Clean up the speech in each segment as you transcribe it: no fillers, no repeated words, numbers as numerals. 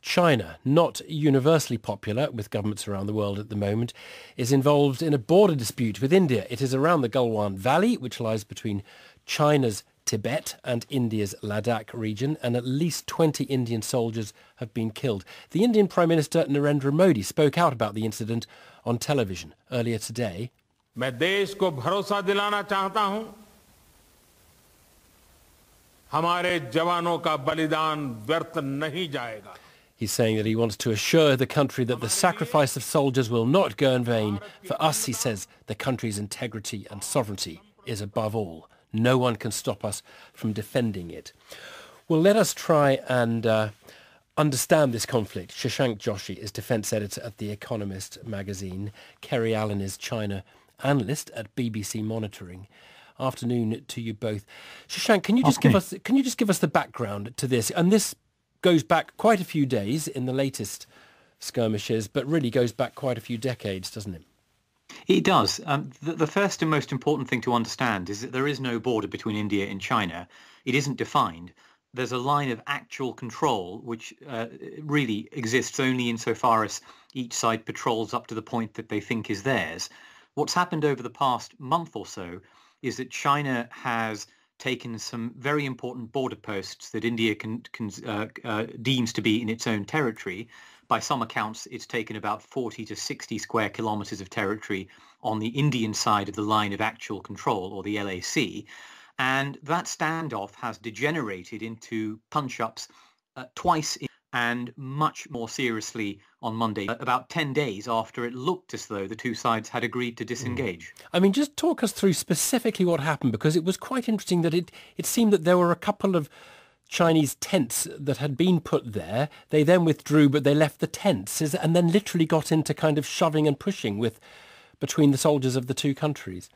China, not universally popular with governments around the world at the moment, is involved in a border dispute with India. It is around the Galwan Valley, which lies between China's Tibet and India's Ladakh region, and at least 20 Indian soldiers have been killed. The Indian Prime Minister Narendra Modi spoke out about the incident on television earlier today. मैं देश को भरोसा दिलाना चाहता हूं, हमारे जवानों का बलिदान व्यर्थ नहीं जाएगा. He's saying that he wants to assure the country that the sacrifice of soldiers will not go in vain. For us, he says, the country's integrity and sovereignty is above all. No one can stop us from defending it. Well, let us try and understand this conflict. Shashank Joshi is defence editor at The Economist magazine. Kerry Allen is China analyst at BBC Monitoring. Afternoon to you both. Shashank, can you just give us the background to this? And this goes back quite a few days in the latest skirmishes, but really goes back quite a few decades, doesn't it? It does. The first and most important thing to understand is that there is no border between India and China. It isn't defined. There's a line of actual control which really exists only insofar as each side patrols up to the point that they think is theirs. What's happened over the past month or so is that China has taken some very important border posts that India deems to be in its own territory. By some accounts, it's taken about 40 to 60 square kilometres of territory on the Indian side of the line of actual control, or the LAC. And that standoff has degenerated into punch-ups twice and much more seriously on Monday, about 10 days after it looked as though the two sides had agreed to disengage. I mean, just talk us through specifically what happened, because it was quite interesting that it seemed that there were a couple of Chinese tents that had been put there. They then withdrew, but they left the tents and then literally got into kind of shoving and pushing between the soldiers of the two countries.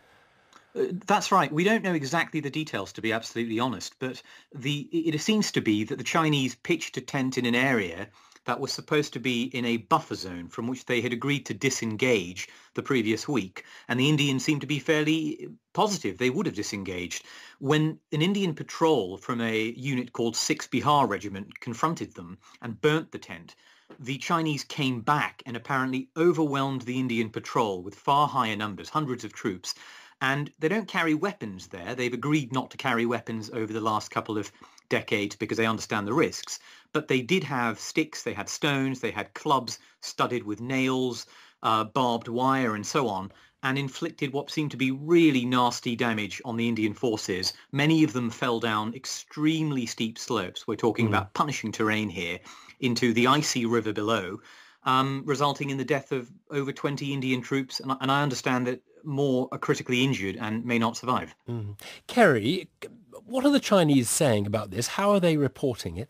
That's right. We don't know exactly the details, to be absolutely honest, but it seems to be that the Chinese pitched a tent in an area that was supposed to be in a buffer zone from which they had agreed to disengage the previous week. And the Indians seemed to be fairly positive they would have disengaged. When an Indian patrol from a unit called 6th Bihar Regiment confronted them and burnt the tent, the Chinese came back and apparently overwhelmed the Indian patrol with far higher numbers, hundreds of troops. And they don't carry weapons there. They've agreed not to carry weapons over the last couple of decades because they understand the risks. But they did have sticks, they had stones, they had clubs studded with nails, barbed wire and so on, and inflicted what seemed to be really nasty damage on the Indian forces. Many of them fell down extremely steep slopes. We're talking about punishing terrain here, into the icy river below, resulting in the death of over 20 Indian troops. And I understand that more are critically injured and may not survive. Kerry, what are the Chinese saying about this? How are they reporting it?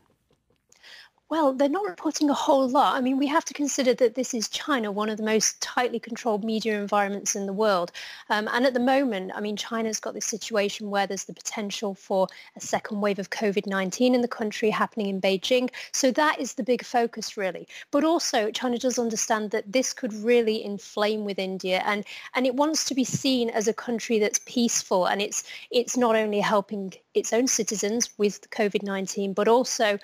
Well, they're not reporting a whole lot. I mean, we have to consider that this is China, one of the most tightly controlled media environments in the world. And at the moment, I mean, China's got this situation where there's the potential for a second wave of COVID-19 in the country happening in Beijing. So that is the big focus, really. But also, China does understand that this could really inflame with India, and it wants to be seen as a country that's peaceful, and it's not only helping its own citizens with COVID-19, but also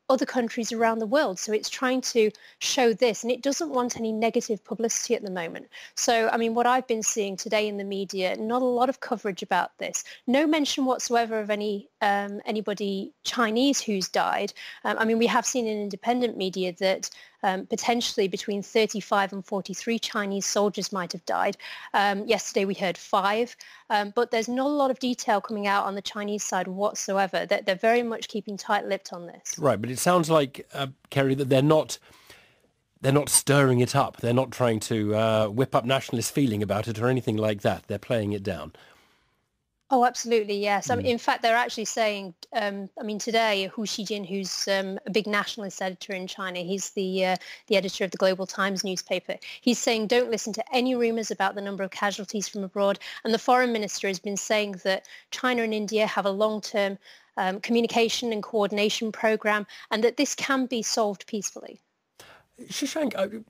other countries around the world. So it's trying to show this, and it doesn't want any negative publicity at the moment. So, I mean, what I've been seeing today in the media, not a lot of coverage about this. No mention whatsoever of anybody Chinese who's died. I mean, we have seen in independent media that potentially between 35 and 43 Chinese soldiers might have died. Yesterday we heard 5, but there's not a lot of detail coming out on the Chinese side whatsoever. They're very much keeping tight-lipped on this. Right, but it sounds like, Kerry, that they're not stirring it up. They're not trying to whip up nationalist feeling about it or anything like that. They're playing it down. Oh, absolutely, yes. I mean, in fact, they're actually saying, today, Hu Xijin, who's a big nationalist editor in China, he's the editor of the Global Times newspaper, he's saying don't listen to any rumours about the number of casualties from abroad. And the foreign minister has been saying that China and India have a long-term communication and coordination programme, and that this can be solved peacefully. Shashank,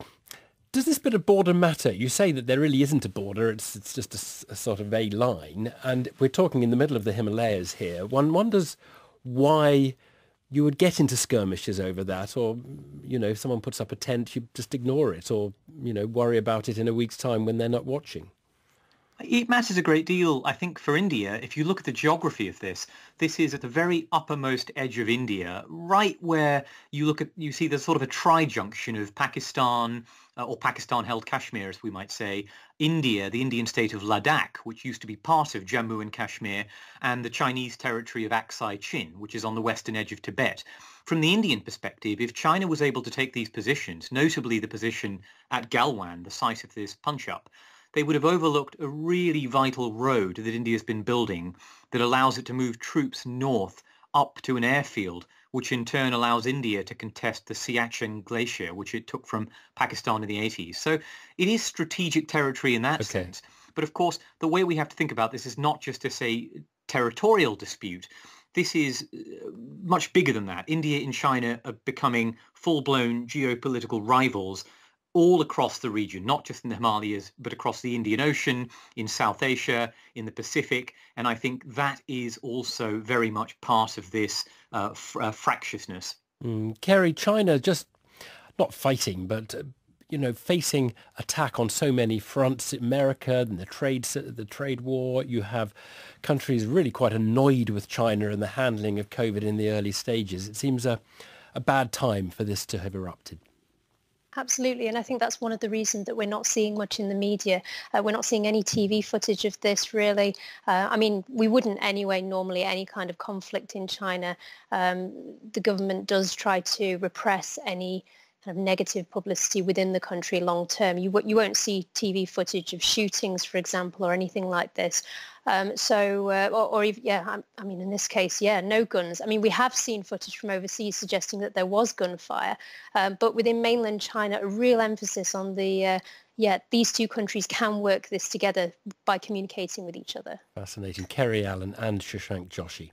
does this bit of border matter? You say that there really isn't a border, it's just a sort of a line, and we're talking in the middle of the Himalayas here. One wonders why you would get into skirmishes over that, or, if someone puts up a tent, you just ignore it or, worry about it in a week's time when they're not watching. It matters a great deal, I think, for India. If you look at the geography of this is at the very uppermost edge of India, right where you see there's sort of a tri-junction of Pakistan, or Pakistan-held Kashmir, as we might say, India, the Indian state of Ladakh, which used to be part of Jammu and Kashmir, and the Chinese territory of Aksai Chin, which is on the western edge of Tibet. From the Indian perspective, if China was able to take these positions, notably the position at Galwan, the site of this punch-up, they would have overlooked a really vital road that India's been building that allows it to move troops north up to an airfield, which in turn allows India to contest the Siachen Glacier, which it took from Pakistan in the 80s. So it is strategic territory in that sense. But of course, the way we have to think about this is not just as a territorial dispute. This is much bigger than that. India and China are becoming full-blown geopolitical rivals all across the region, not just in the Himalayas, but across the Indian Ocean, in South Asia, in the Pacific. And I think that is also very much part of this fractiousness. Kerry, China just not fighting, but facing attack on so many fronts. America and the trade war. You have countries really quite annoyed with China and the handling of COVID in the early stages. It seems a bad time for this to have erupted. Absolutely, and I think that's one of the reasons that we're not seeing much in the media. We're not seeing any TV footage of this, really. We wouldn't anyway, normally, any kind of conflict in China. The government does try to repress any kind of negative publicity within the country long term. You won't see TV footage of shootings, for example, or anything like this. In this case, no guns. We have seen footage from overseas suggesting that there was gunfire, but within mainland China, a real emphasis on these two countries can work this together by communicating with each other. Fascinating. Kerry Allen and Shashank Joshi.